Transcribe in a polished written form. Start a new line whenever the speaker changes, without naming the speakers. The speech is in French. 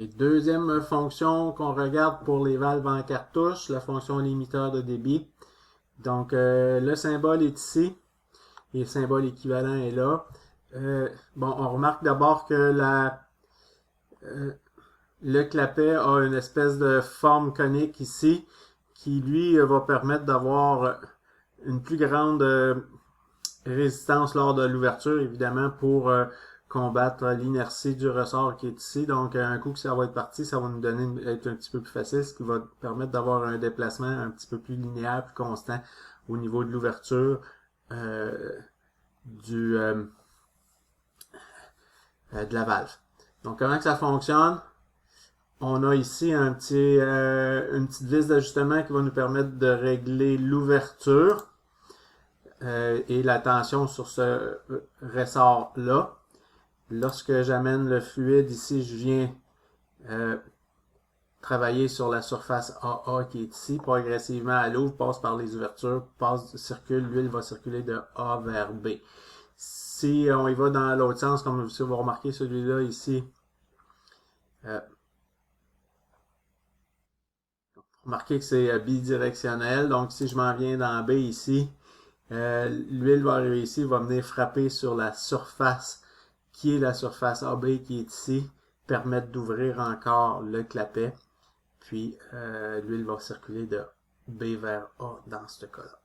Et deuxième fonction qu'on regarde pour les valves en cartouche, la fonction limiteur de débit. Donc, le symbole est ici et le symbole équivalent est là. Bon, on remarque d'abord que le clapet a une espèce de forme conique ici qui, lui, va permettre d'avoir une plus grande résistance lors de l'ouverture, évidemment, pour combattre l'inertie du ressort qui est ici. Donc, un coup que ça va être parti, ça va nous donner être un petit peu plus facile, ce qui va permettre d'avoir un déplacement un petit peu plus linéaire, plus constant au niveau de l'ouverture de la valve. Donc, comment que ça fonctionne? On a ici une petite vis d'ajustement qui va nous permettre de régler l'ouverture et la tension sur ce ressort-là. Lorsque j'amène le fluide ici, je viens travailler sur la surface AA qui est ici, progressivement à l'ouvre, passe par les ouvertures, circule, l'huile va circuler de A vers B. Si on y va dans l'autre sens, comme vous remarquez celui-là ici, remarquez que c'est bidirectionnel, donc si je m'en viens dans B ici, l'huile va arriver ici, va venir frapper sur la surface qui est la surface AB qui est ici, permettre d'ouvrir encore le clapet, puis l'huile va circuler de B vers A dans ce cas-là.